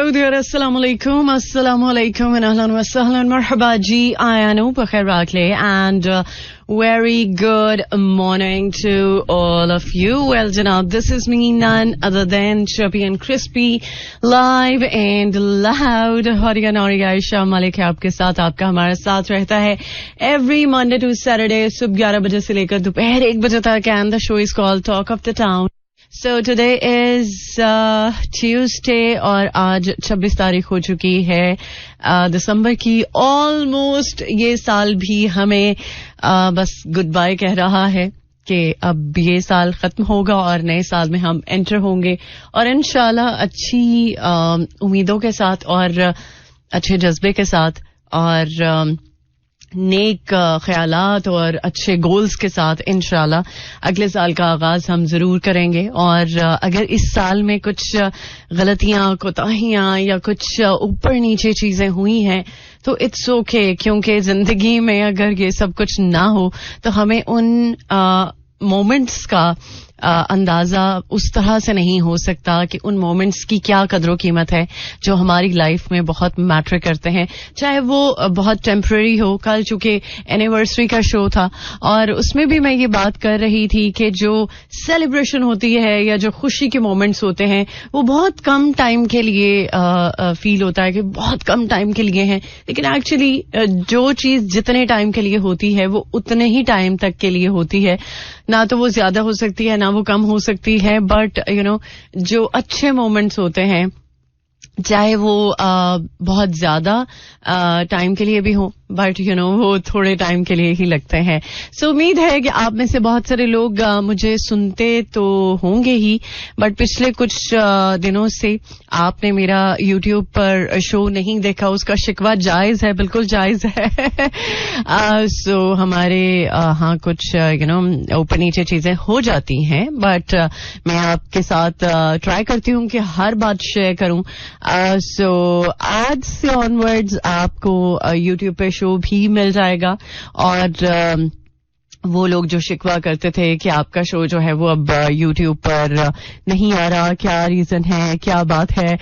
Hello there, अस्सलाम वालेकुम and अहलन व सहलन मरहबा जी, आयानो बखैर वाकले and very good morning to all of you. Well, Janab, this is me, none other than Chubby and Crispy, live and loud. Horiya Noriya Aisha Malik है आपके साथ, आपका हमारे साथ रहता है every Monday to Saturday, सुबह 11 बजे से लेकर दोपहर 1 बजे तक, and the show is called Talk of the Town. So today is Tuesday और आज 26 तारीख हो चुकी है दिसंबर की. ऑलमोस्ट ये साल भी हमें बस गुड बाय कह रहा है कि अब ये साल खत्म होगा और नए साल में हम एंटर होंगे और इंशाल्लाह अच्छी उम्मीदों के साथ और अच्छे जज्बे के साथ और नेक ख्यालात और अच्छे गोल्स के साथ इंशाल्लाह अगले साल का आगाज हम जरूर करेंगे. और अगर इस साल में कुछ गलतियां, कोताहियां या कुछ ऊपर नीचे चीजें हुई हैं तो इट्स ओके, क्योंकि जिंदगी में अगर ये सब कुछ ना हो तो हमें उन मोमेंट्स का अंदाजा उस तरह से नहीं हो सकता कि उन मोमेंट्स की क्या कदर कीमत है जो हमारी लाइफ में बहुत मैटर करते हैं, चाहे वो बहुत टेम्पररी हो. कल चूंकि एनिवर्सरी का शो था और उसमें भी मैं ये बात कर रही थी कि जो सेलिब्रेशन होती है या जो खुशी के मोमेंट्स होते हैं वो बहुत कम टाइम के लिए फील होता है कि बहुत कम टाइम के लिए हैं, लेकिन एक्चुअली जो चीज जितने टाइम के लिए होती है वो उतने ही टाइम तक के लिए होती है. ना तो वो ज्यादा हो सकती है ना वो कम हो सकती है, बट जो अच्छे मोमेंट्स होते हैं चाहे वो बहुत ज्यादा टाइम के लिए भी हो बट वो थोड़े टाइम के लिए ही लगते हैं. सो उम्मीद है कि आप में से बहुत सारे लोग मुझे सुनते तो होंगे ही, बट पिछले कुछ दिनों से आपने मेरा यूट्यूब पर शो नहीं देखा. उसका शिकवा जायज है, बिल्कुल जायज है. सो हमारे कुछ ऊपर नीचे चीजें हो जाती हैं, बट मैं आपके साथ ट्राई करती हूँ कि हर बात शेयर करूँ. सो आज से ऑनवर्ड्स आपको यूट्यूब पे शो भी मिल जाएगा और वो लोग जो शिकवा करते थे कि आपका शो जो है वो अब यूट्यूब पर नहीं आ रहा, क्या रीजन है, क्या बात है,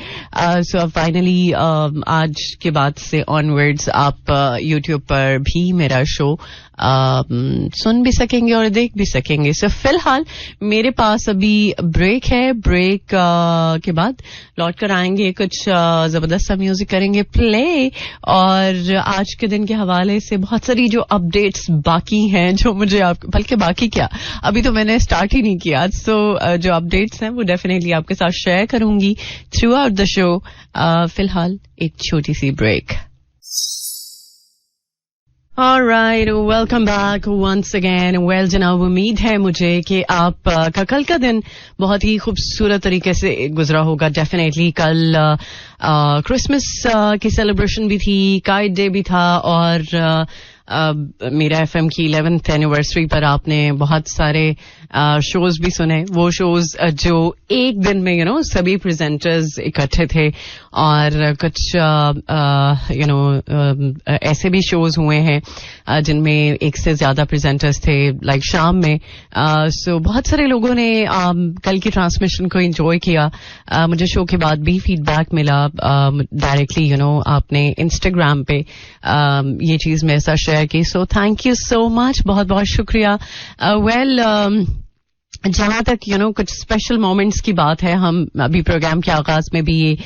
सो अब फाइनली आज के बाद से ऑनवर्ड्स आप यूट्यूब पर भी मेरा शो सुन भी सकेंगे और देख भी सकेंगे. सो फिलहाल मेरे पास अभी ब्रेक है. ब्रेक के बाद लौट कर आएंगे, कुछ जबरदस्त सा म्यूजिक करेंगे प्ले और आज के दिन के हवाले से बहुत सारी जो अपडेट्स बाकी हैं जो मुझे बल्कि बाकी क्या, अभी तो मैंने स्टार्ट ही नहीं किया. सो जो अपडेट्स हैं वो डेफिनेटली आपके साथ शेयर करूंगी थ्रू आउट द शो. फिलहाल एक छोटी सी break. Alright, welcome back once again. Well, जनाब, उम्मीद है मुझे कि आप का कल का दिन बहुत ही खूबसूरत तरीके से गुजरा होगा. डेफिनेटली कल क्रिसमस की सेलिब्रेशन भी थी, काइट डे भी था और मेरा एफएम की 11th एनिवर्सरी पर आपने बहुत सारे शोज भी सुने. वो शोज जो एक दिन में सभी प्रेजेंटर्स इकट्ठे थे और कुछ ऐसे भी शोज हुए हैं जिनमें एक से ज्यादा प्रेजेंटर्स थे, लाइक शाम में. सो बहुत सारे लोगों ने कल की ट्रांसमिशन को एंजॉय किया. मुझे शो के बाद भी फीडबैक मिला डायरेक्टली, आपने इंस्टाग्राम पे ये चीज मेरे साथ शेयर की. So thank you so much, बहुत बहुत शुक्रिया. वेल, जहां तक कुछ स्पेशल मोमेंट्स की बात है, हम अभी प्रोग्राम के आगाज में भी ये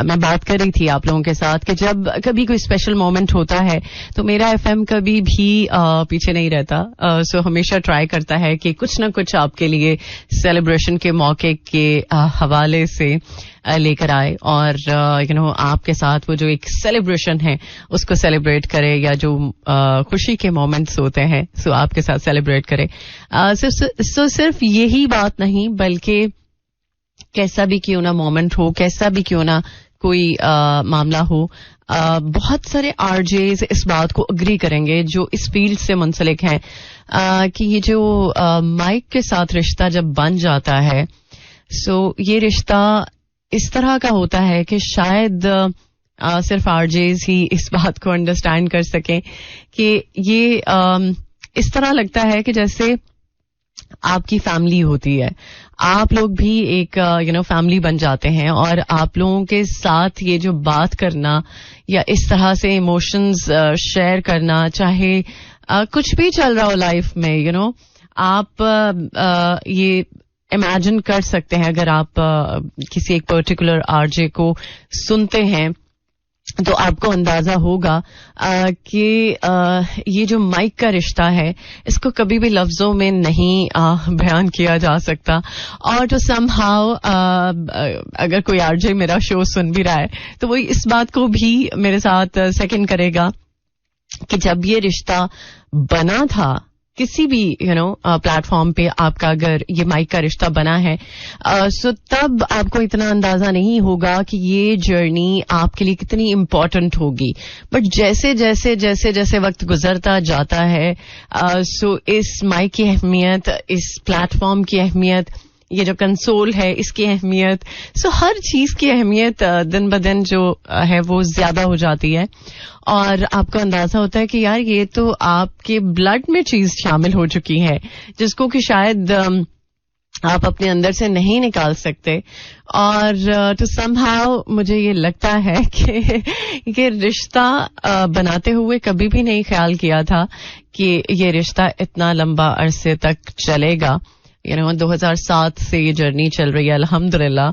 मैं बात कर रही थी आप लोगों के साथ कि जब कभी कोई स्पेशल मोमेंट होता है तो मेरा एफएम कभी भी पीछे नहीं रहता. सो हमेशा ट्राई करता है कि कुछ ना कुछ आपके लिए सेलिब्रेशन के मौके के हवाले से लेकर आए और आपके साथ वो जो एक सेलिब्रेशन है उसको सेलिब्रेट करे, या जो खुशी के मोमेंट्स होते हैं सो आपके साथ सेलिब्रेट करे. सो सिर्फ यही बात नहीं, बल्कि कैसा भी क्यों ना मोमेंट हो, कैसा भी क्यों ना कोई मामला हो, बहुत सारे आरजेस इस बात को अग्री करेंगे जो इस फील्ड से मुंसलिक हैं कि ये जो माइक के साथ रिश्ता जब बन जाता है सो ये रिश्ता इस तरह का होता है कि शायद सिर्फ आरजेस ही इस बात को अंडरस्टैंड कर सकें कि ये इस तरह लगता है कि जैसे आपकी फैमिली होती है. आप लोग भी एक फैमिली बन जाते हैं, और आप लोगों के साथ ये जो बात करना या इस तरह से इमोशंस शेयर करना, चाहे कुछ भी चल रहा हो लाइफ में, आप ये इमेजिन कर सकते हैं। अगर आप किसी एक पर्टिकुलर आरजे को सुनते हैं तो आपको अंदाजा होगा कि ये जो माइक का रिश्ता है, इसको कभी भी लफ्जों में नहीं बयान किया जा सकता। और तो समहाउ अगर कोई आरजे मेरा शो सुन भी रहा है तो वो इस बात को भी मेरे साथ सेकंड करेगा कि जब ये रिश्ता बना था किसी भी प्लेटफॉर्म पे, आपका अगर ये माइक का रिश्ता बना है, सो तब आपको इतना अंदाजा नहीं होगा कि ये जर्नी आपके लिए कितनी इम्पोर्टेंट होगी। बट जैसे जैसे जैसे जैसे वक्त गुजरता जाता है, सो इस माइक की अहमियत, इस प्लेटफॉर्म की अहमियत, ये जो कंसोल है इसकी अहमियत, सो हर चीज की अहमियत दिन ब दिन जो है वो ज्यादा हो जाती है। और आपको अंदाजा होता है कि यार ये तो आपके ब्लड में चीज शामिल हो चुकी है, जिसको कि शायद आप अपने अंदर से नहीं निकाल सकते। और तो समहाउ मुझे ये लगता है कि रिश्ता बनाते हुए कभी भी नहीं ख्याल किया था कि ये रिश्ता इतना लंबा अरसे तक चलेगा। 2007 से ये जर्नी चल रही है अल्हम्दुलिल्लाह।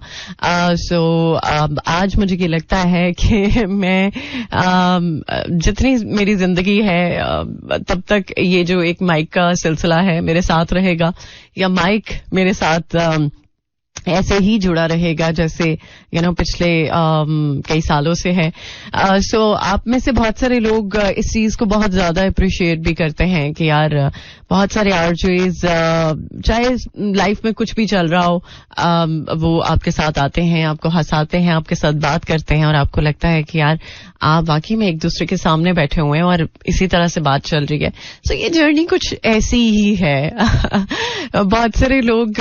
सो आज मुझे ये लगता है कि मैं जितनी मेरी जिंदगी है तब तक ये जो एक माइक का सिलसिला है मेरे साथ रहेगा, या माइक मेरे साथ ऐसे ही जुड़ा रहेगा जैसे पिछले कई सालों से है। सो आप में से बहुत सारे लोग इस चीज को बहुत ज्यादा अप्रिशिएट भी करते हैं कि यार बहुत सारे आरजेज, चाहे लाइफ में कुछ भी चल रहा हो, वो आपके साथ आते हैं, आपको हंसाते हैं, आपके साथ बात करते हैं, और आपको लगता है कि यार आप वाकई में एक दूसरे के सामने बैठे हुए हैं और इसी तरह से बात चल रही है। सो ये जर्नी कुछ ऐसी ही है। बहुत सारे लोग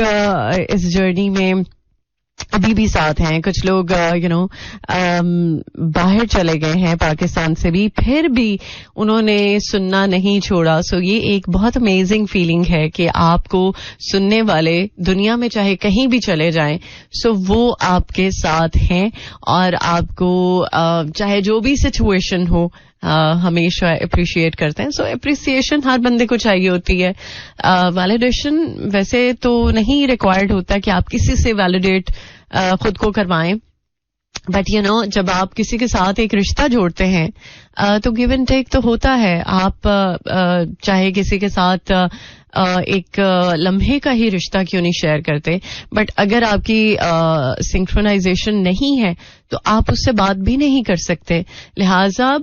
इस जर्नी में अभी भी साथ हैं, कुछ लोग बाहर चले गए हैं पाकिस्तान से भी, फिर भी उन्होंने सुनना नहीं छोड़ा। सो ये एक बहुत अमेजिंग फीलिंग है कि आपको सुनने वाले दुनिया में चाहे कहीं भी चले जाएं, सो वो आपके साथ हैं और आपको चाहे जो भी सिचुएशन हो हमेशा अप्रिशिएट करते हैं। सो अप्रिसिएशन हर बंदे को चाहिए होती है। वैलिडेशन वैसे तो नहीं रिक्वायर्ड होता कि आप किसी से वैलिडेट खुद को करवाएं, बट जब आप किसी के साथ एक रिश्ता जोड़ते हैं तो गिव एंड टेक तो होता है। आप चाहे किसी के साथ एक लम्हे का ही रिश्ता क्यों नहीं शेयर करते, बट अगर आपकी सिंक्रोनाइजेशन नहीं है तो आप उससे बात भी नहीं कर सकते। लिहाजा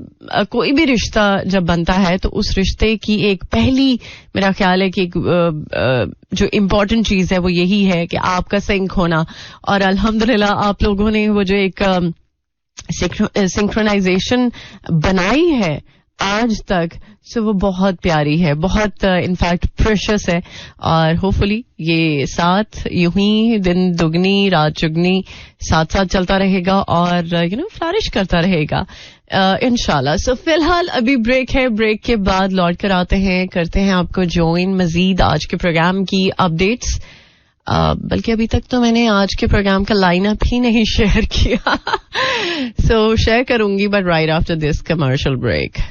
कोई भी रिश्ता जब बनता है तो उस रिश्ते की एक पहली, मेरा ख्याल है कि जो इम्पोर्टेंट चीज है वो यही है कि आपका सिंक होना। और अल्हम्दुलिल्लाह आप लोगों ने वो जो एक सिंक्रोनाइजेशन बनाई है आज तक, सो वो बहुत प्यारी है, बहुत इनफैक्ट प्रेशियस है। और होपफुली ये साथ यूं ही दिन दुगनी रात चुगनी साथ साथ चलता रहेगा और फ्लरिश करता रहेगा इंशाल्लाह। सो फिलहाल अभी ब्रेक है, ब्रेक के बाद लौट कर आते हैं, करते हैं आपको ज्वाइन मजीद आज के प्रोग्राम की अपडेट्स। बल्कि अभी तक तो मैंने आज के प्रोग्राम का लाइनअप ही नहीं शेयर किया। सो शेयर करूंगी but right after this commercial break.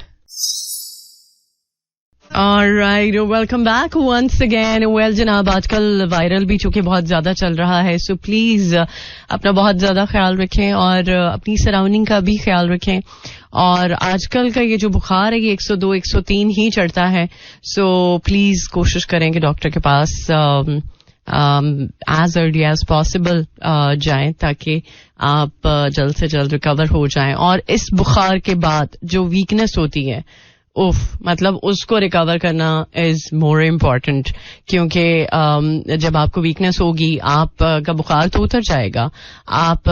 Alright, welcome back once again. Well जनाब, आजकल वायरल भी चूंकि बहुत ज्यादा चल रहा है, सो प्लीज अपना बहुत ज्यादा ख्याल रखें और अपनी सराउंडिंग का भी ख्याल रखें। और आजकल का ये जो बुखार है ये 102 103 ही चढ़ता है, सो प्लीज कोशिश करें कि डॉक्टर के पास एज अर्ली एज पॉसिबल जाएं ताकि आप जल्द से जल्द रिकवर हो जाएं। और इस बुखार के बाद जो वीकनेस होती है, मतलब उसको रिकवर करना इज मोर इम्पोर्टेंट, क्योंकि जब आपको वीकनेस होगी आपका बुखार तो उतर जाएगा, आप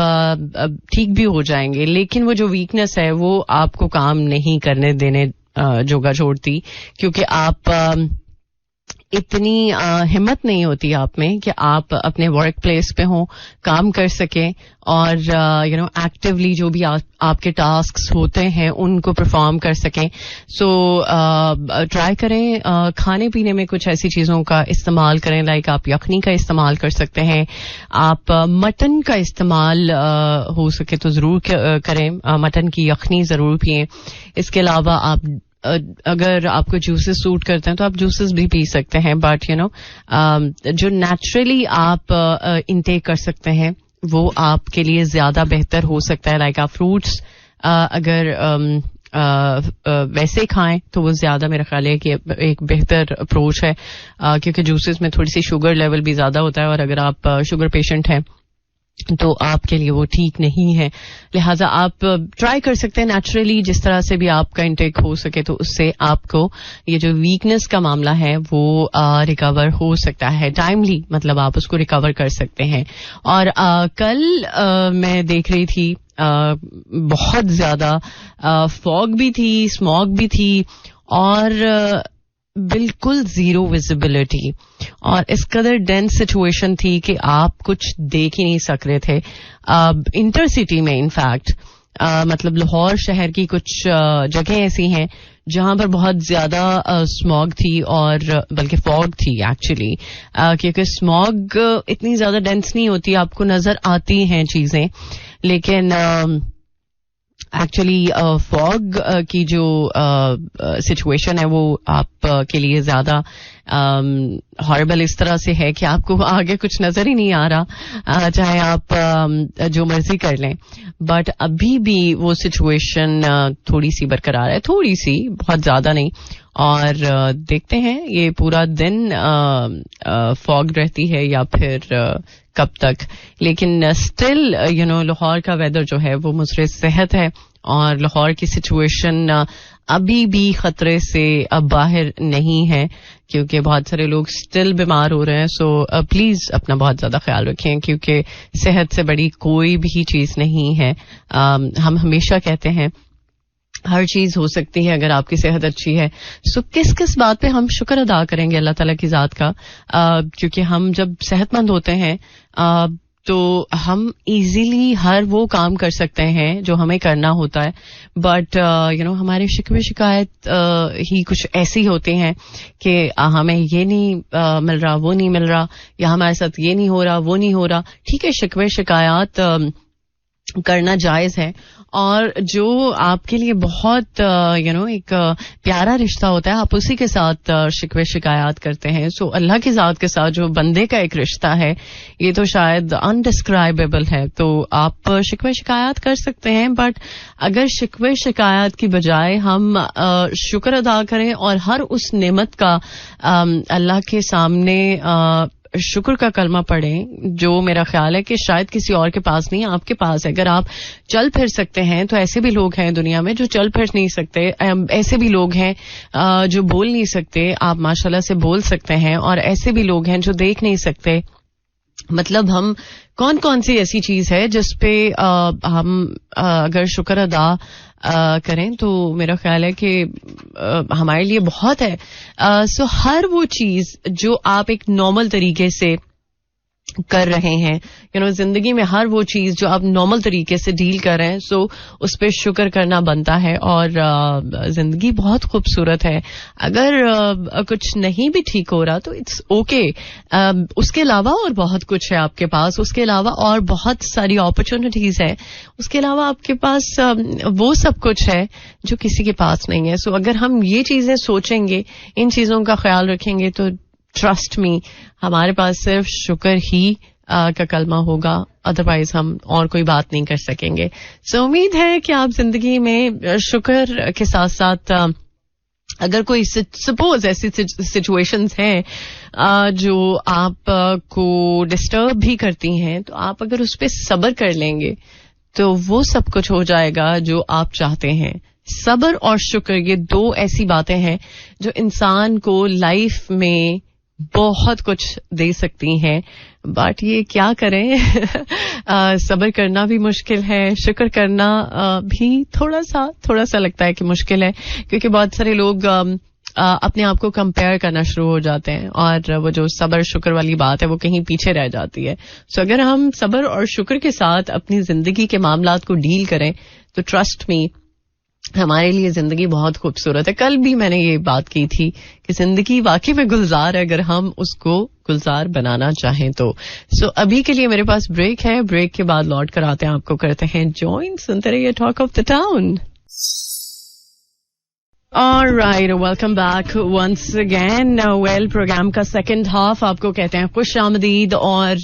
ठीक भी हो जाएंगे, लेकिन वो जो वीकनेस है वो आपको काम नहीं करने देने जोगा छोड़ती, क्योंकि आप इतनी हिम्मत नहीं होती आप में कि आप अपने वर्क प्लेस पे हो, काम कर सकें और एक्टिवली जो भी आपके टास्क्स होते हैं उनको परफॉर्म कर सकें. सो ट्राई करें खाने पीने में कुछ ऐसी चीज़ों का इस्तेमाल करें, लाइक आप यखनी का इस्तेमाल कर सकते हैं, आप मटन का इस्तेमाल हो सके तो ज़रूर करें, मटन की यखनी ज़रूर पिएं. इसके अलावा आप अगर आपको जूसेस सूट करते हैं तो आप जूसेस भी पी सकते हैं, बट जो नेचुरली आप इनटेक कर सकते हैं वो आपके लिए ज्यादा बेहतर हो सकता है. लाइक आप फ्रूट्स अगर वैसे खाएं तो वो ज्यादा मेरा ख्याल है कि एक बेहतर अप्रोच है, क्योंकि जूसेस में थोड़ी सी शुगर लेवल भी ज्यादा होता है और अगर आप शुगर पेशेंट हैं तो आपके लिए वो ठीक नहीं है. लिहाजा आप ट्राई कर सकते हैं नेचुरली जिस तरह से भी आपका इंटेक हो सके, तो उससे आपको ये जो वीकनेस का मामला है वो रिकवर हो सकता है टाइमली, मतलब आप उसको रिकवर कर सकते हैं. और कल मैं देख रही थी बहुत ज्यादा फॉग भी थी, स्मॉग भी थी और बिल्कुल जीरो विजिबिलिटी और इस कदर डेंस सिचुएशन थी कि आप कुछ देख ही नहीं सक रहे थे. इंटरसिटी में इनफैक्ट मतलब लाहौर शहर की कुछ जगह ऐसी हैं जहां पर बहुत ज्यादा स्मॉग थी और बल्कि फॉग थी एक्चुअली, क्योंकि स्मॉग इतनी ज्यादा डेंस नहीं होती, आपको नजर आती हैं चीजें, लेकिन एक्चुअली फॉग की जो सिचुएशन है वो आप के लिए ज्यादा हॉरिबल इस तरह से है कि आपको आगे कुछ नजर ही नहीं आ रहा, चाहे आप जो मर्जी कर लें. बट अभी भी वो सिचुएशन थोड़ी सी बरकरार है, थोड़ी सी, बहुत ज्यादा नहीं. और देखते हैं ये पूरा दिन फॉग रहती है या फिर कब तक, लेकिन स्टिल लाहौर का वेदर जो है वो मुझसे सेहत है और लाहौर की सिचुएशन अभी भी खतरे से अब बाहर नहीं है, क्योंकि बहुत सारे लोग स्टिल बीमार हो रहे हैं. सो प्लीज अपना बहुत ज्यादा ख्याल रखें, क्योंकि सेहत से बड़ी कोई भी चीज नहीं है. हम हमेशा कहते हैं हर चीज हो सकती है अगर आपकी सेहत अच्छी है. सो किस किस बात पे हम शुक्र अदा करेंगे अल्लाह ताला की जात का, क्योंकि हम जब सेहतमंद होते हैं तो हम इजीली हर वो काम कर सकते हैं जो हमें करना होता है. बट हमारे शिकवे शिकायत ही कुछ ऐसी होती हैं कि हमें ये नहीं मिल रहा, वो नहीं मिल रहा, या हमारे साथ ये नहीं हो रहा, वो नहीं हो रहा. ठीक है, शिकवे शिकायत करना जायज है, और जो आपके लिए बहुत एक प्यारा रिश्ता होता है आप उसी के साथ शिकवे शिकायत करते हैं. सो अल्लाह की जात के साथ जो बंदे का एक रिश्ता है ये तो शायद अनडिस्क्राइबेबल है. तो आप शिकवे शिकायत कर सकते हैं, बट अगर शिकवे शिकायत की बजाय हम शुक्र अदा करें और हर उस नेमत का अल्लाह के सामने शुक्र का कलमा पढ़ें, जो मेरा ख्याल है कि शायद किसी और के पास नहीं, आपके पास है. अगर आप चल फिर सकते हैं तो ऐसे भी लोग हैं दुनिया में जो चल फिर नहीं सकते, ऐसे भी लोग हैं जो बोल नहीं सकते, आप माशाल्लाह से बोल सकते हैं, और ऐसे भी लोग हैं जो देख नहीं सकते. मतलब हम कौन कौन सी ऐसी चीज है जिस पे हम अगर शुक्र अदा करें तो मेरा ख्याल है कि हमारे लिए बहुत है. सो हर वो चीज जो आप एक नॉर्मल तरीके से कर रहे हैं, जिंदगी में हर वो चीज जो आप नॉर्मल तरीके से डील कर रहे हैं, सो उस पर शुक्र करना बनता है. और जिंदगी बहुत खूबसूरत है. अगर कुछ नहीं भी ठीक हो रहा तो इट्स ओके. उसके अलावा और बहुत कुछ है आपके पास, उसके अलावा और बहुत सारी अपॉर्चुनिटीज है, उसके अलावा आपके पास वो सब कुछ है जो किसी के पास नहीं है. सो अगर हम ये चीजें सोचेंगे, इन चीजों का ख्याल रखेंगे, तो ट्रस्ट मी हमारे पास सिर्फ शुक्र ही का कलमा होगा, अदरवाइज हम और कोई बात नहीं कर सकेंगे. सो उम्मीद है कि आप जिंदगी में शुक्र के साथ साथ अगर कोई सपोज ऐसी सिचुएशंस हैं जो आप को डिस्टर्ब भी करती हैं, तो आप अगर उस पर सब्र कर लेंगे तो वो सब कुछ हो जाएगा जो आप चाहते हैं. सब्र और शुक्र ये दो ऐसी बातें हैं जो इंसान को लाइफ में बहुत कुछ दे सकती हैं. बट ये क्या करें सब्र करना भी मुश्किल है, शुक्र करना भी थोड़ा सा लगता है कि मुश्किल है, क्योंकि बहुत सारे लोग अपने आप को कंपेयर करना शुरू हो जाते हैं और वो जो सब्र शुक्र वाली बात है वो कहीं पीछे रह जाती है. सो अगर हम सब्र और शुक्र के साथ अपनी जिंदगी के मामलात को डील करें तो ट्रस्ट मी हमारे लिए जिंदगी बहुत खूबसूरत है. कल भी मैंने ये बात की थी कि जिंदगी वाकई में गुलजार है अगर हम उसको गुलजार बनाना चाहें तो. सो अभी के लिए मेरे पास ब्रेक है. ब्रेक के बाद लौट कर आते हैं, आपको करते हैं ज्वाइन. सुनते रहिए talk of the town. Alright, welcome back once again. Well, programme का सेकंड हाफ आपको कहते हैं खुश आमदीद और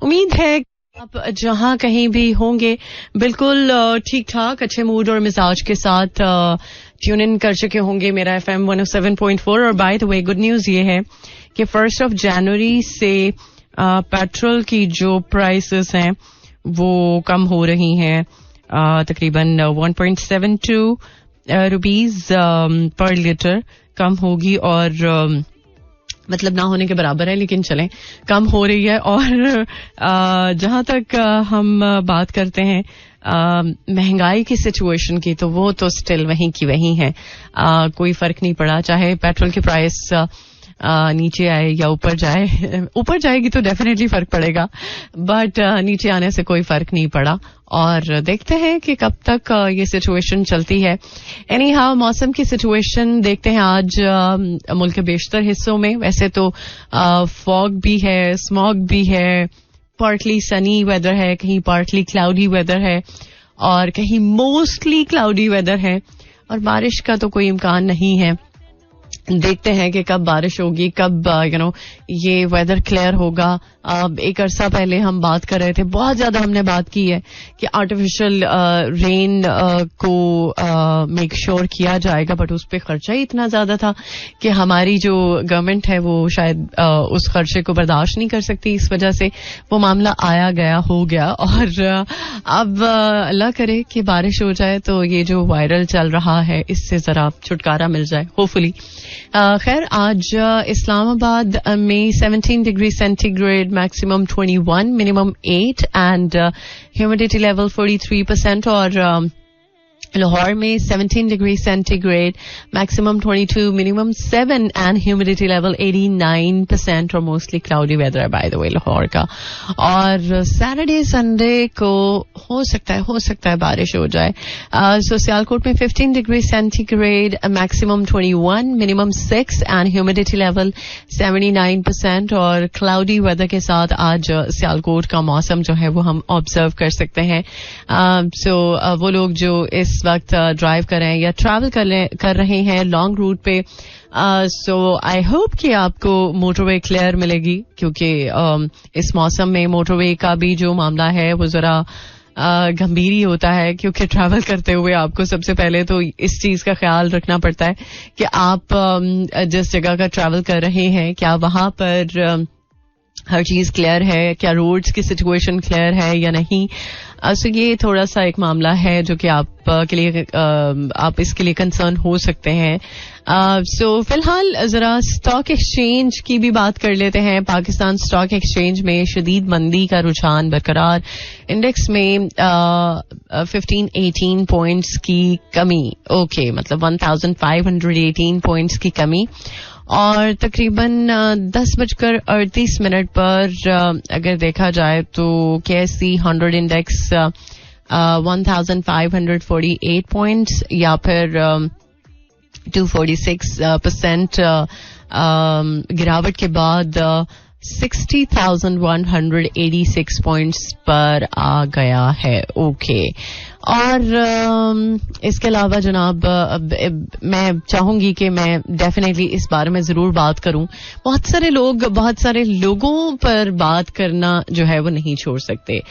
उम्मीद है आप जहां कहीं भी होंगे बिल्कुल ठीक ठाक अच्छे मूड और मिजाज के साथ ट्यून इन कर चुके होंगे मेरा FM 107.4. और by the way good news ये है कि 1 जनवरी से पेट्रोल की जो प्राइसेस हैं वो कम हो रही हैं. तकरीबन 1.72 रुपीज पर लीटर कम होगी और मतलब ना होने के बराबर है लेकिन चलें कम हो रही है. और जहां तक हम बात करते हैं महंगाई की सिचुएशन की तो वो तो स्टिल वहीं की वहीं है. कोई फर्क नहीं पड़ा चाहे पेट्रोल की प्राइस नीचे आए या ऊपर जाए. ऊपर जाएगी तो डेफिनेटली फर्क पड़ेगा बट नीचे आने से कोई फर्क नहीं पड़ा और देखते हैं कि कब तक ये सिचुएशन चलती है. एनी हाउ मौसम की सिचुएशन देखते हैं आज मुल्क के बेशतर हिस्सों में. वैसे तो फॉग भी है, स्मॉग भी है, पार्टली सनी वेदर है, कहीं पार्टली क्लाउडी वेदर है और कहीं मोस्टली क्लाउडी वेदर है और बारिश का तो कोई इम्कान नहीं है. देखते हैं कि कब बारिश होगी, कब ये वेदर क्लियर होगा. एक अरसा पहले हम बात कर रहे थे, बहुत ज्यादा हमने बात की है कि आर्टिफिशियल रेन को मेक श्योर किया जाएगा बट उस पर खर्चा ही इतना ज्यादा था कि हमारी जो गवर्नमेंट है वो शायद उस खर्चे को बर्दाश्त नहीं कर सकती. इस वजह से वो मामला आया गया हो गया और अब अल्लाह करे कि बारिश हो जाए तो ये जो वायरल चल रहा है इससे जरा छुटकारा मिल जाए होपफुली. खैर आज इस्लामाबाद में 17 degree centigrade, maximum 21, minimum 8 and humidity level 43% और लाहौर में 17 degree centigrade, maximum 22, minimum 7 and humidity level 89% और मोस्टली क्लाउडी वेदर है बाय द वे लाहौर का. और सैटरडे संडे को हो सकता है बारिश हो जाए. सो सियालकोट में 15 degree centigrade, maximum 21, minimum 6 and humidity level 79% और क्लाउडी वेदर के साथ आज सियालकोट का मौसम जो है वो हम ऑब्जर्व कर सकते हैं. सो वो लोग जो इस वक्त ड्राइव कर रहे हैं या ट्रैवल कर रहे हैं लॉन्ग रूट पे, सो आई होप कि आपको मोटरवे क्लियर मिलेगी क्योंकि इस मौसम में मोटरवे का भी जो मामला है वो जरा गंभीर ही होता है क्योंकि ट्रैवल करते हुए आपको सबसे पहले तो इस चीज का ख्याल रखना पड़ता है कि आप जिस जगह का ट्रैवल कर रहे हैं क्या वहां पर हर चीज क्लियर है, क्या रोड्स की सिचुएशन क्लियर है या नहीं. सो ये थोड़ा सा एक मामला है जो कि आप इसके लिए कंसर्न हो सकते हैं. सो फिलहाल जरा स्टॉक एक्सचेंज की भी बात कर लेते हैं. पाकिस्तान स्टॉक एक्सचेंज में शदीद मंदी का रुझान बरकरार. इंडेक्स में 1518 पॉइंट्स की कमी, ओके मतलब 1518 पॉइंट्स की कमी और तकरीबन 10:38 पर अगर देखा जाए तो KSE 100 इंडेक्स 1548 पॉइंट्स या फिर 246% गिरावट के बाद 60,186 पॉइंट्स पर आ गया है. ओके और इसके अलावा जनाब मैं चाहूंगी कि मैं डेफिनेटली इस बारे में जरूर बात करूं. बहुत सारे लोगों पर बात करना जो है वो नहीं छोड़ सकते.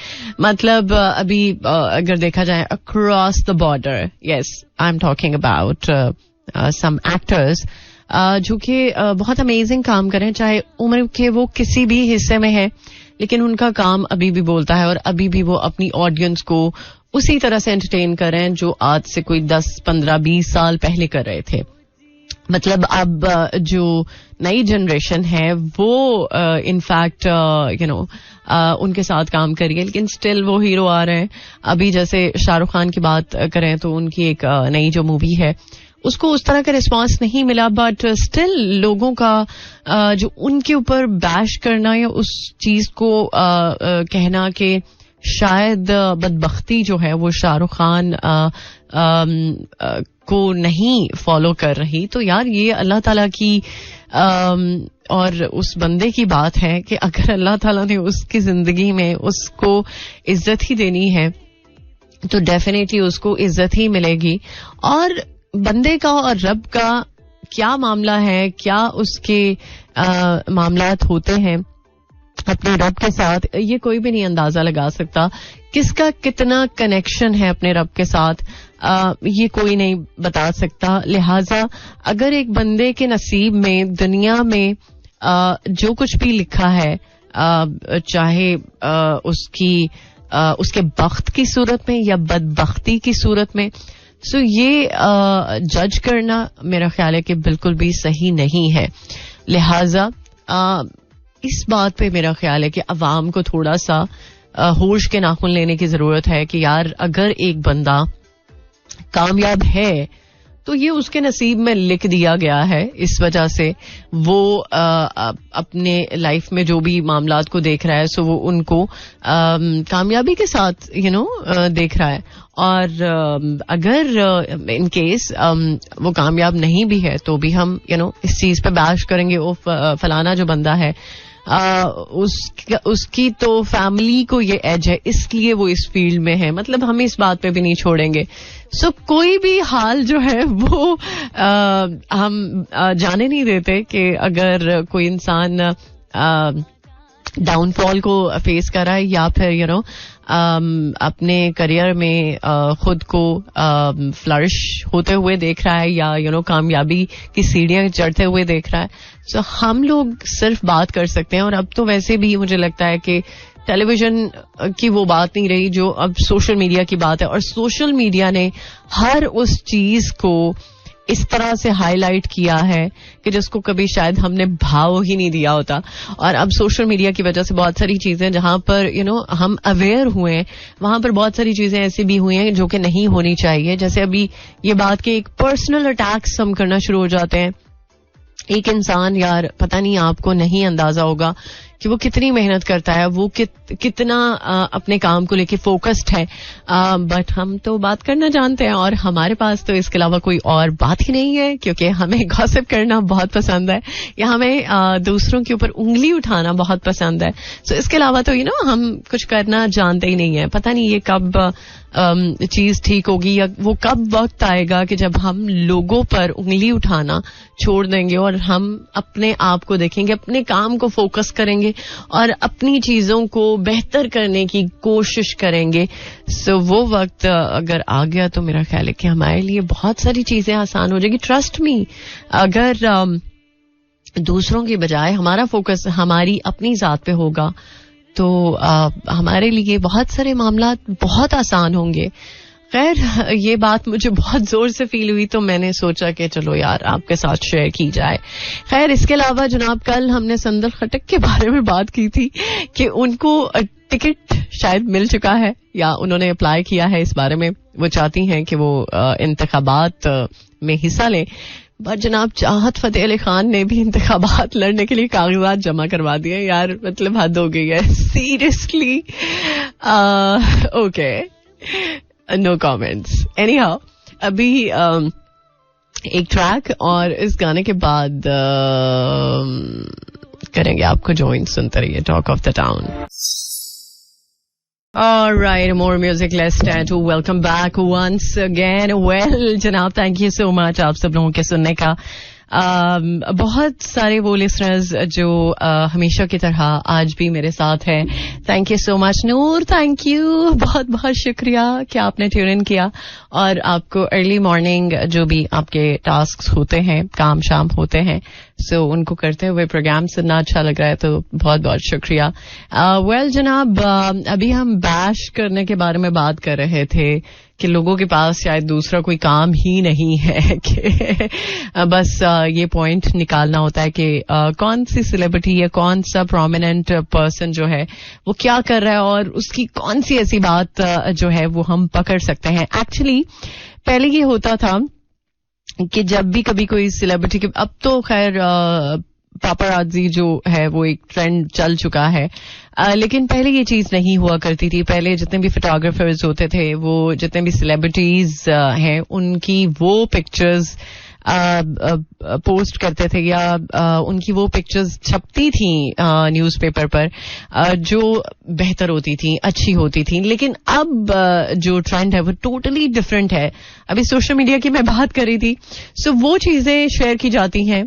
मतलब अभी अगर देखा जाए across the border, yes I am talking about some actors जो कि बहुत अमेजिंग काम करें, चाहे उम्र के वो किसी भी हिस्से में है लेकिन उनका काम अभी भी बोलता है और अभी भी वो अपनी ऑडियंस को उसी तरह से एंटरटेन कर रहे हैं जो आज से कोई 10, 15, 20 साल पहले कर रहे थे. मतलब अब जो नई जनरेशन है वो इनफैक्ट उनके साथ काम करिए लेकिन स्टिल वो हीरो आ रहे हैं. अभी जैसे शाहरुख खान की बात करें तो उनकी एक नई जो मूवी है उसको उस तरह का रिस्पांस नहीं मिला, बट स्टिल लोगों का जो उनके ऊपर बैश करना या उस चीज को कहना कि शायद बदबख्ती जो है वो शाहरुख खान को नहीं फॉलो कर रही, तो यार ये अल्लाह ताला की और उस बंदे की बात है कि अगर अल्लाह ताला ने उसकी जिंदगी में उसको इज्जत ही देनी है तो डेफिनेटली उसको इज्जत ही मिलेगी. और बंदे का और रब का क्या मामला है, क्या उसके मामलात होते हैं अपने रब के साथ, ये कोई भी नहीं अंदाजा लगा सकता. किसका कितना कनेक्शन है अपने रब के साथ, ये कोई नहीं बता सकता. लिहाजा अगर एक बंदे के नसीब में दुनिया में जो कुछ भी लिखा है, चाहे उसके बख्त की सूरत में या बदबख्ती की सूरत में, सो ये जज करना मेरा ख्याल है कि बिल्कुल भी सही नहीं है. लिहाजा इस बात पे मेरा ख्याल है कि अवाम को थोड़ा सा होश के नाखून लेने की जरूरत है कि यार अगर एक बंदा कामयाब है तो ये उसके नसीब में लिख दिया गया है. इस वजह से वो अपने लाइफ में जो भी मामलात को देख रहा है सो वो उनको कामयाबी के साथ देख रहा है. और अगर इन केस वो कामयाब नहीं भी है तो भी हम इस चीज पे बैश करेंगे, वो फलाना जो बंदा है उसकी तो फैमिली को ये एज है इसलिए वो इस फील्ड में है, मतलब हम इस बात पे भी नहीं छोड़ेंगे. सो कोई भी हाल जो है वो हम जाने नहीं देते कि अगर कोई इंसान डाउनफॉल को फेस कर रहा है या फिर अपने करियर में खुद को फ्लरिश होते हुए देख रहा है या कामयाबी की सीढ़ियां चढ़ते हुए देख रहा है. सो हम लोग सिर्फ बात कर सकते हैं. और अब तो वैसे भी मुझे लगता है कि टेलीविजन की वो बात नहीं रही जो अब सोशल मीडिया की बात है. और सोशल मीडिया ने हर उस चीज को इस तरह से हाईलाइट किया है कि जिसको कभी शायद हमने भाव ही नहीं दिया होता. और अब सोशल मीडिया की वजह से बहुत सारी चीजें जहां पर हम अवेयर हुए, वहां पर बहुत सारी चीजें ऐसी भी हुई हैं जो कि नहीं होनी चाहिए. जैसे अभी ये बात कि एक पर्सनल अटैक्स हम करना शुरू हो जाते हैं. एक इंसान, यार पता नहीं, आपको नहीं अंदाजा होगा कि वो कितनी मेहनत करता है, वो कितना अपने काम को लेके फोकस्ड है, बट हम तो बात करना जानते हैं और हमारे पास तो इसके अलावा कोई और बात ही नहीं है, क्योंकि हमें गॉसिप करना बहुत पसंद है या हमें दूसरों के ऊपर उंगली उठाना बहुत पसंद है. सो इसके अलावा तो हम कुछ करना जानते ही नहीं है. पता नहीं ये कब चीज ठीक होगी या वो कब वक्त आएगा कि जब हम लोगों पर उंगली उठाना छोड़ देंगे और हम अपने आप को देखेंगे, अपने काम को फोकस करेंगे और अपनी चीजों को बेहतर करने की कोशिश करेंगे. सो वो वक्त अगर आ गया तो मेरा ख्याल है कि हमारे लिए बहुत सारी चीजें आसान हो जाएगी. ट्रस्ट मी, अगर दूसरों की बजाय हमारा फोकस हमारी अपनी जात पे होगा तो हमारे लिए बहुत सारे मामलात बहुत आसान होंगे. खैर, ये बात मुझे बहुत जोर से फील हुई तो मैंने सोचा कि चलो यार आपके साथ शेयर की जाए. खैर, इसके अलावा जनाब कल हमने संदल खटक के बारे में बात की थी कि उनको टिकट शायद मिल चुका है या उन्होंने अप्लाई किया है. इस बारे में वो चाहती हैं कि वो इंतखाबात में हिस्सा लें. बट जनाब चाहत फतेह अली खान ने भी इंतखाबात लड़ने के लिए कागजात जमा करवा दिए. यार मतलब हद हो गई है, seriously. Okay, no comments. Anyhow, अभी एक ट्रैक और इस गाने के बाद करेंगे आपको ज्वाइन. सुनते रहिए talk of the town. All right, more music. Let's stand to welcome back once again. Well, जनाब, thank you so much आप सब लोगों के सुनने का. बहुत सारे वो लिसनर्स जो हमेशा की तरह आज भी मेरे साथ हैं. Thank you so much. Noor, thank you, बहुत बहुत शुक्रिया कि आपने ट्यून इन किया. और आपको अर्ली मॉर्निंग जो भी आपके टास्क होते हैं, काम शाम होते हैं, सो उनको करते हुए प्रोग्राम सुनना अच्छा लग रहा है तो बहुत बहुत शुक्रिया. वेल जनाब, अभी हम बैश करने के बारे में बात कर रहे थे कि लोगों के पास शायद दूसरा कोई काम ही नहीं है कि बस ये पॉइंट निकालना होता है कि कौन सी सेलिब्रिटी या कौन सा प्रोमिनेंट पर्सन जो है वो क्या कर रहा है और उसकी कौन सी ऐसी बात जो है वो हम पकड़ सकते हैं. एक्चुअली पहले ये होता था कि जब भी कभी कोई सेलिब्रिटी के, अब तो खैर पापाराजी जो है वो एक ट्रेंड चल चुका है, लेकिन पहले ये चीज नहीं हुआ करती थी. पहले जितने भी फोटोग्राफर्स होते थे, वो जितने भी सेलिब्रिटीज हैं, उनकी वो पिक्चर्स पोस्ट करते थे या उनकी वो पिक्चर्स छपती थी न्यूज़पेपर पर, जो बेहतर होती थी, अच्छी होती थी. लेकिन अब जो ट्रेंड है वो टोटली डिफरेंट है. अभी सोशल मीडिया की मैं बात कर रही थी, सो वो चीजें शेयर की जाती हैं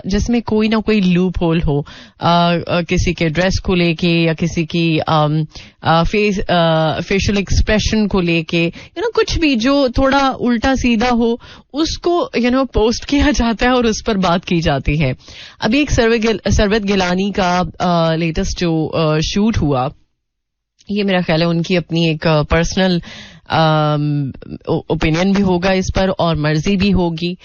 जिसमें कोई ना कोई लूप होल हो, किसी के ड्रेस को लेके या किसी की फेशियल एक्सप्रेशन को लेके, कुछ भी जो थोड़ा उल्टा सीधा हो उसको पोस्ट किया जाता है और उस पर बात की जाती है. अभी एक सरवत गिलानी का लेटेस्ट जो शूट हुआ, ये मेरा ख्याल है उनकी अपनी एक पर्सनल ओपिनियन भी होगा इस पर और मर्जी भी होगी.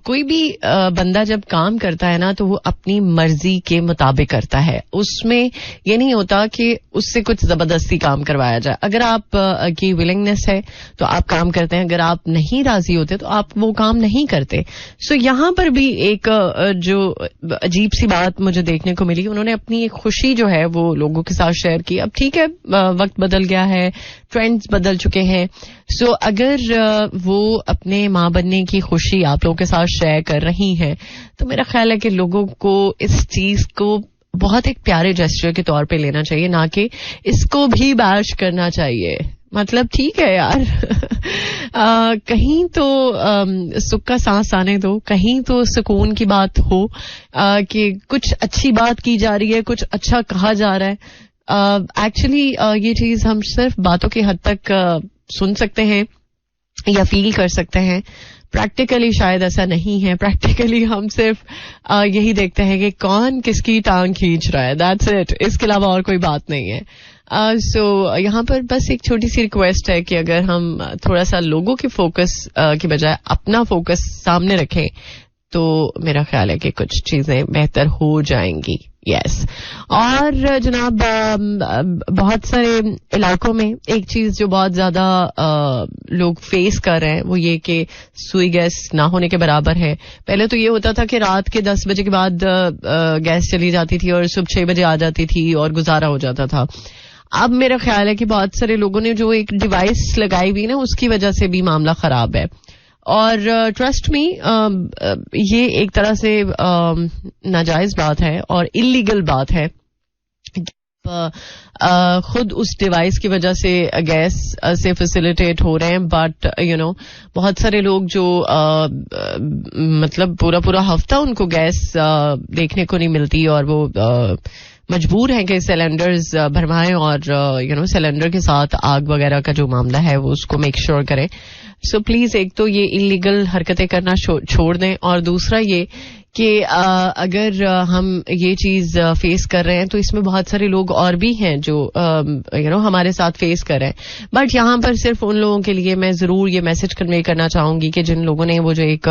कोई भी बंदा जब काम करता है ना, तो वो अपनी मर्जी के मुताबिक करता है. उसमें ये नहीं होता कि उससे कुछ जबरदस्ती काम करवाया जाए. अगर आप की विलिंगनेस है तो आप काम करते हैं, अगर आप नहीं राजी होते तो आप वो काम नहीं करते. सो यहां पर भी एक जो अजीब सी बात मुझे देखने को मिली, उन्होंने अपनी एक खुशी जो है वो लोगों के साथ शेयर की. अब ठीक है, वक्त बदल गया है, ट्रेंड्स बदल चुके हैं. सो अगर वो अपने मां बनने की खुशी आप लोगों के साथ शेयर कर रही हैं, तो मेरा ख्याल है कि लोगों को इस चीज को बहुत एक प्यारे जेस्चर के तौर पे लेना चाहिए, ना कि इसको भी बैश करना चाहिए. मतलब ठीक है यार, कहीं तो सुख का सांस आने दो, कहीं तो सुकून की बात हो, कि कुछ अच्छी बात की जा रही है, कुछ अच्छा कहा जा रहा है. एक्चुअली ये चीज हम सिर्फ बातों की हद तक सुन सकते हैं या फील कर सकते हैं. प्रैक्टिकली शायद ऐसा नहीं है. प्रैक्टिकली हम सिर्फ यही देखते हैं कि कौन किसकी टांग खींच रहा है, दैट्स इट. इसके अलावा और कोई बात नहीं है. सो यहाँ पर बस एक छोटी सी रिक्वेस्ट है कि अगर हम थोड़ा सा लोगों के फोकस की बजाय अपना फोकस सामने रखें, तो मेरा ख्याल है कि कुछ चीजें बेहतर हो जाएंगी. यस. और जनाब, बहुत सारे इलाकों में एक चीज जो बहुत ज्यादा लोग फेस कर रहे हैं वो ये कि सुई गैस ना होने के बराबर है. पहले तो ये होता था कि रात के 10 बजे के बाद गैस चली जाती थी और सुबह 6 बजे आ जाती थी और गुजारा हो जाता था. अब मेरा ख्याल है कि बहुत सारे लोगों ने जो एक डिवाइस लगाई हुई ना, उसकी वजह से भी मामला खराब है. और ट्रस्ट मी, ये एक तरह से नाजायज बात है और इलीगल बात है. खुद उस डिवाइस की वजह से गैस से फैसिलिटेट हो रहे हैं, बट बहुत सारे लोग जो मतलब पूरा हफ्ता उनको गैस देखने को नहीं मिलती और वो मजबूर हैं कि सिलेंडर्स भरवाएं और सिलेंडर के साथ आग वगैरह का जो मामला है वो उसको मेक श्योर करें. सो प्लीज, एक तो ये इलीगल हरकतें करना छोड़ दें, और दूसरा ये कि अगर हम ये चीज फेस कर रहे हैं तो इसमें बहुत सारे लोग और भी हैं जो हमारे साथ फेस कर रहे हैं. बट यहाँ पर सिर्फ उन लोगों के लिए मैं जरूर ये मैसेज कन्वे करना चाहूंगी कि जिन लोगों ने वो जो एक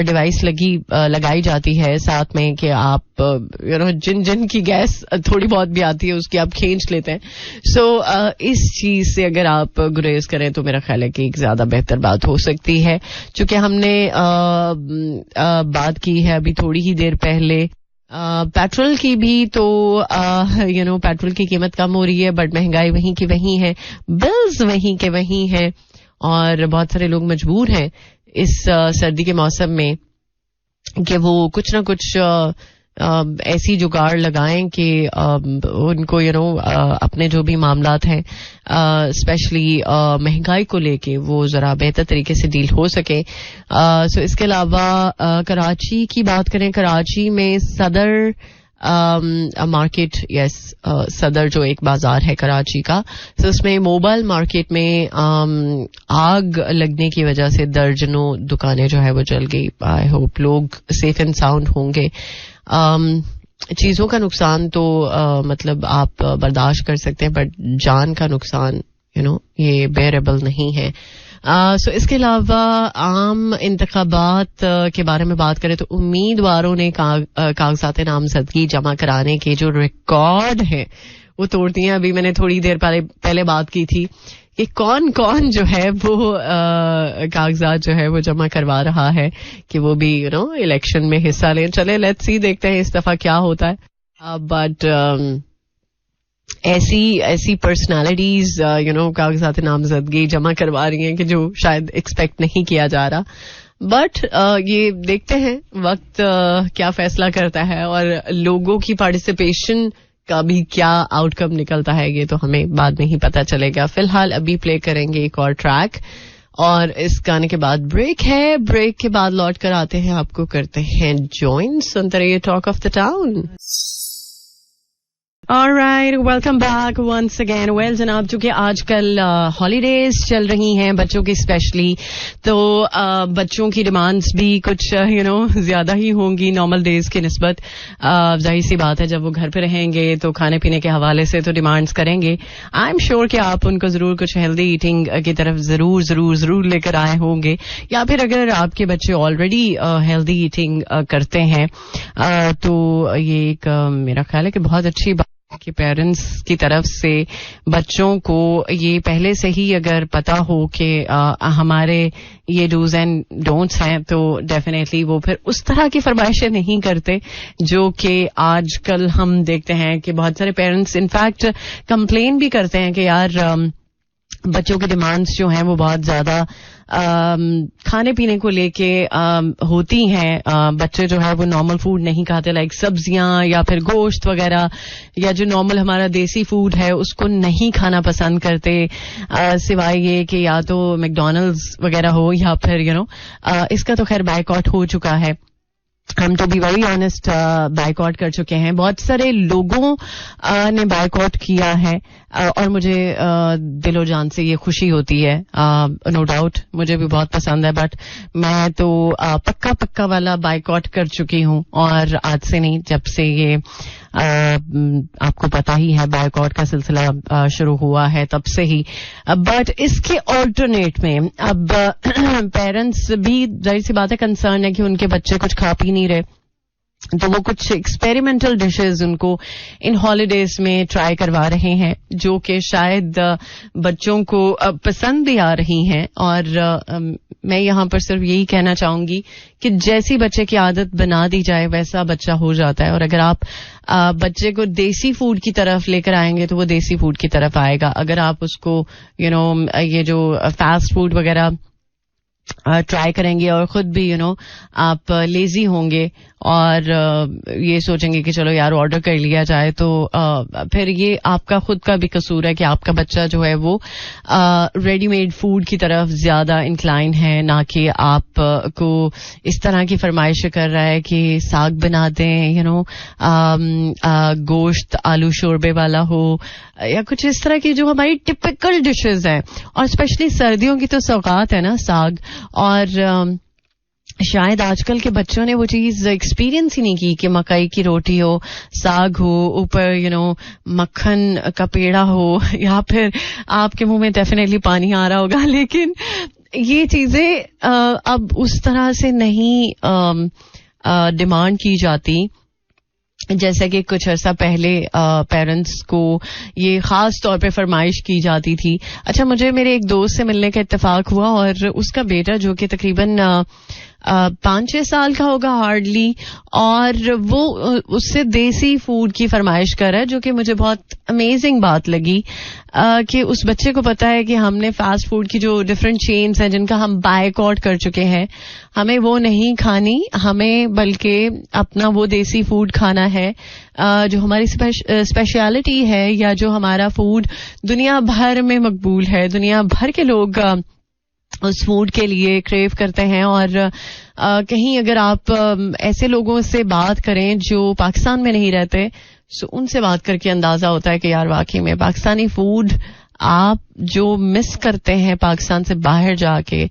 डिवाइस लगाई जाती है साथ में, कि आप जिन की गैस थोड़ी बहुत भी आती है उसकी आप खींच लेते हैं. सो इस चीज से अगर आप गुरेज करें तो मेरा ख्याल है कि एक ज्यादा बेहतर बात हो सकती है. चूंकि हमने बात की है अभी थोड़ी ही देर पहले पेट्रोल की भी, तो पेट्रोल की कीमत कम हो रही है बट महंगाई वहीं की वहीं है, बिल्स वहीं के वहीं है, और बहुत सारे लोग मजबूर हैं इस सर्दी के मौसम में कि वो कुछ ना कुछ ऐसी जुगाड़ लगाएं कि उनको अपने जो भी मामलात हैं स्पेशली महंगाई को लेके वो जरा बेहतर तरीके से डील हो सके. सो इसके अलावा कराची की बात करें, कराची में सदर मार्केट, यस, सदर जो एक बाजार है कराची का, तो उसमें मोबाइल मार्केट में आग लगने की वजह से दर्जनों दुकानें जो है वो जल गई. आई होप लोग सेफ एंड साउंड होंगे. चीजों का नुकसान तो मतलब आप बर्दाश्त कर सकते हैं, बट जान का नुकसान ये बेरेबल नहीं है. सो इसके अलावा आम इंतखाबात के बारे में बात करें तो उम्मीदवारों ने कागजात नामजदगी जमा कराने के जो रिकॉर्ड है वो तोड़ दिए. अभी मैंने थोड़ी देर पहले बात की थी कि कौन कौन जो है वो कागजात जो है वो जमा करवा रहा है कि वो भी इलेक्शन में हिस्सा लें. चले लेट्स सी, देखते हैं इस दफा क्या होता है. बट ऐसी पर्सनालिटीज कागजात नामजदगी जमा करवा रही हैं कि जो शायद एक्सपेक्ट नहीं किया जा रहा. बट ये देखते हैं वक्त क्या फैसला करता है और लोगों की पार्टिसिपेशन का भी क्या आउटकम निकलता है, ये तो हमें बाद में ही पता चलेगा. फिलहाल अभी प्ले करेंगे एक और ट्रैक और इस गाने के बाद ब्रेक है. ब्रेक के बाद लौट कर आते हैं, आपको करते हैं ज्वाइन. सुनते रहिए talk of the town. Alright, welcome back once again. Well, जनाब, चूंकि आजकल हॉलीडेज चल रही हैं बच्चों की स्पेशली, तो बच्चों की डिमांड्स भी कुछ ज्यादा ही होंगी नॉर्मल डेज की निस्बत. जाहिर सी बात है, जब वो घर पे रहेंगे तो खाने पीने के हवाले से तो डिमांड्स करेंगे. आई एम श्योर कि आप उनको जरूर कुछ हेल्दी ईटिंग की तरफ जरूर लेकर आए होंगे, या फिर अगर आपके बच्चे ऑलरेडी हेल्दी ईटिंग करते हैं तो ये एक मेरा ख्याल है कि बहुत अच्छी बात कि पेरेंट्स की तरफ से बच्चों को ये पहले से ही अगर पता हो कि हमारे ये डूज एंड डोंट्स हैं, तो डेफिनेटली वो फिर उस तरह की फरमाइशें नहीं करते जो कि आजकल हम देखते हैं कि बहुत सारे पेरेंट्स इनफैक्ट कंप्लेन भी करते हैं कि यार बच्चों की डिमांड्स जो हैं वो बहुत ज्यादा खाने पीने को लेके होती हैं. बच्चे जो है वो नॉर्मल फूड नहीं खाते, लाइक सब्जियां या फिर गोश्त वगैरह, या जो नॉर्मल हमारा देसी फूड है उसको नहीं खाना पसंद करते, सिवाय ये कि या तो मैकडॉनल्ड्स वगैरह हो या फिर इसका तो खैर बायकॉट हो चुका है. हम to be very honest boycott कर चुके हैं, बहुत सारे लोगों ने बायकॉट किया है और मुझे दिलो जान से ये खुशी होती है. नो डाउट मुझे भी बहुत पसंद है, बट मैं तो पक्का वाला बायकॉट कर चुकी हूँ. और आज से नहीं, जब से ये आपको पता ही है बायकॉट का सिलसिला शुरू हुआ है तब से ही. बट इसके ऑल्टरनेट में अब पेरेंट्स भी जाहिर सी बात है कंसर्न है कि उनके बच्चे कुछ खा पी नहीं रहे, तो वो कुछ एक्सपेरिमेंटल डिशेस उनको इन हॉलीडेज में ट्राई करवा रहे हैं जो कि शायद बच्चों को पसंद भी आ रही हैं. और मैं यहाँ पर सिर्फ यही कहना चाहूंगी कि जैसी बच्चे की आदत बना दी जाए वैसा बच्चा हो जाता है. और अगर आप बच्चे को देसी फूड की तरफ लेकर आएंगे तो वो देसी फूड की तरफ आएगा. अगर आप उसको ये जो फास्ट फूड वगैरह ट्राई करेंगे और खुद भी आप लेजी होंगे और ये सोचेंगे कि चलो यार ऑर्डर कर लिया जाए, तो फिर ये आपका खुद का भी कसूर है कि आपका बच्चा जो है वो रेडीमेड फूड की तरफ ज्यादा इंक्लाइन है, ना कि आप को इस तरह की फरमाइश कर रहा है कि साग बना दें, गोश्त आलू शोरबे वाला हो, या कुछ इस तरह की जो हमारी टिपिकल डिशेस हैं. और स्पेशली सर्दियों की तो सौगात है ना साग. और शायद आजकल के बच्चों ने वो चीज एक्सपीरियंस ही नहीं की कि मकई की रोटी हो, साग हो, ऊपर मक्खन का पेड़ा हो, या फिर आपके मुंह में डेफिनेटली पानी आ रहा होगा. लेकिन ये चीजें अब उस तरह से नहीं डिमांड की जाती जैसे कि कुछ अर्सा पहले पेरेंट्स को ये खास तौर पे फरमाइश की जाती थी. अच्छा, मुझे मेरे एक दोस्त से मिलने का इत्तेफाक हुआ और उसका बेटा जो कि तकरीबन 5-6 साल का होगा हार्डली, और वो उससे देसी फूड की फरमाइश कर रहा है, जो कि मुझे बहुत अमेजिंग बात लगी कि उस बच्चे को पता है कि हमने फास्ट फूड की जो डिफरेंट चेन्स हैं जिनका हम बायकॉट कर चुके हैं, हमें वो नहीं खानी, हमें बल्कि अपना वो देसी फूड खाना है जो हमारी स्पेशलिटी है, या जो हमारा फूड दुनिया भर में मकबूल है, दुनिया भर के लोग उस फूड के लिए क्रेव करते हैं. और कहीं अगर आप ऐसे लोगों से बात करें जो पाकिस्तान में नहीं रहते, सो उनसे बात करके अंदाजा होता है कि यार वाकई में पाकिस्तानी फूड आप जो मिस करते हैं पाकिस्तान से बाहर जाके,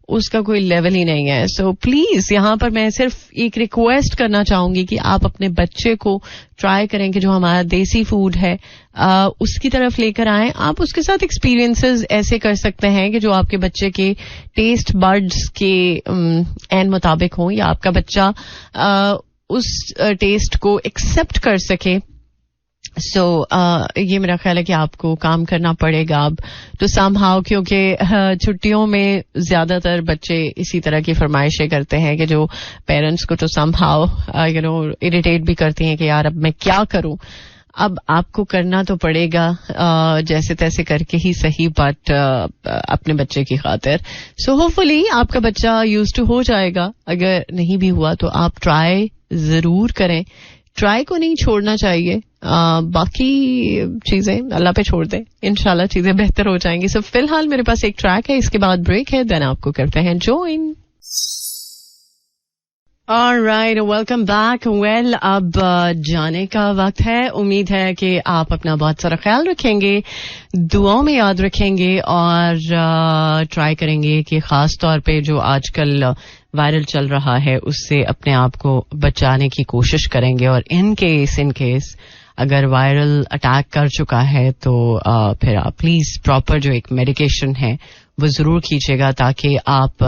उसका कोई लेवल ही नहीं है. सो प्लीज यहाँ पर मैं सिर्फ एक रिक्वेस्ट करना चाहूंगी कि आप अपने बच्चे को ट्राई करें कि जो हमारा देसी फूड है उसकी तरफ लेकर आएं. आप उसके साथ एक्सपीरियंसेस ऐसे कर सकते हैं कि जो आपके बच्चे के टेस्ट बड्स के एन मुताबिक हो, या आपका बच्चा उस टेस्ट को एक्सेप्ट कर सके सो ये मेरा ख्याल है कि आपको काम करना पड़ेगा अब तो समहाउ, क्योंकि छुट्टियों में ज्यादातर बच्चे इसी तरह की फरमाइशें करते हैं कि जो पेरेंट्स को तो समहाउ इरिटेट भी करती हैं कि यार अब मैं क्या करूं. अब आपको करना तो पड़ेगा जैसे तैसे करके ही सही, बट अपने बच्चे की खातिर. सो होपफुली आपका बच्चा यूज्ड टू हो जाएगा. अगर नहीं भी हुआ तो आप ट्राई जरूर करें. ट्राई को नहीं छोड़ना चाहिए. बाकी चीजें अल्लाह पे छोड़ दें, इंशाल्लाह चीजें बेहतर हो जाएंगी. सो फिलहाल मेरे पास एक ट्रैक है, इसके बाद ब्रेक है, देन आपको करते हैं join. Alright, welcome back. Well, अब जाने का वक्त है. उम्मीद है कि आप अपना बहुत सारा ख्याल रखेंगे, दुआओं में याद रखेंगे और ट्राई करेंगे कि खास तौर पे जो आजकल वायरल चल रहा है उससे अपने आप को बचाने की कोशिश करेंगे. और इन केस अगर वायरल अटैक कर चुका है तो फिर आप प्लीज प्रॉपर जो एक मेडिकेशन है वो जरूर कीजिएगा, ताकि आप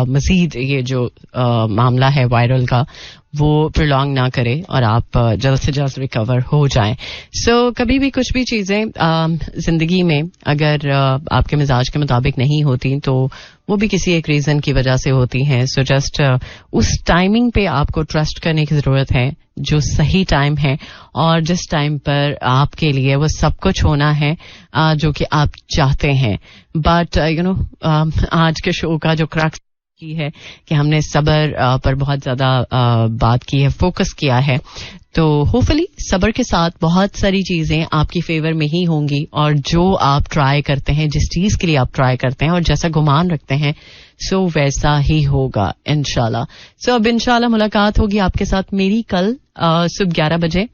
मजीद ये जो मामला है वायरल का वो प्रोलॉन्ग ना करे और आप जल्द से जल्द रिकवर हो जाएं. सो कभी भी कुछ भी चीजें जिंदगी में अगर आपके मिजाज के मुताबिक नहीं होती तो वो भी किसी एक रीजन की वजह से होती हैं. सो जस्ट उस टाइमिंग पे आपको ट्रस्ट करने की जरूरत है, जो सही टाइम है और जिस टाइम पर आपके लिए वो सब कुछ होना है जो कि आप चाहते हैं. बट आज के शो का जो क्रक्स की है कि हमने सब्र पर बहुत ज्यादा बात की है, फोकस किया है. तो होपफुली सब्र के साथ बहुत सारी चीजें आपकी फेवर में ही होंगी और जो आप ट्राई करते हैं, जिस चीज के लिए आप ट्राई करते हैं और जैसा गुमान रखते हैं सो वैसा ही होगा इंशाल्लाह. सो अब इंशाल्लाह मुलाकात होगी आपके साथ मेरी कल सुबह 11 बजे.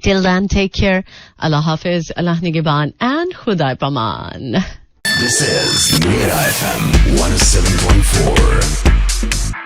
Till then take care. अल्लाह हाफिज, अल्लाह निगहबान एंड खुदा पमान. This is Mira FM 107.4.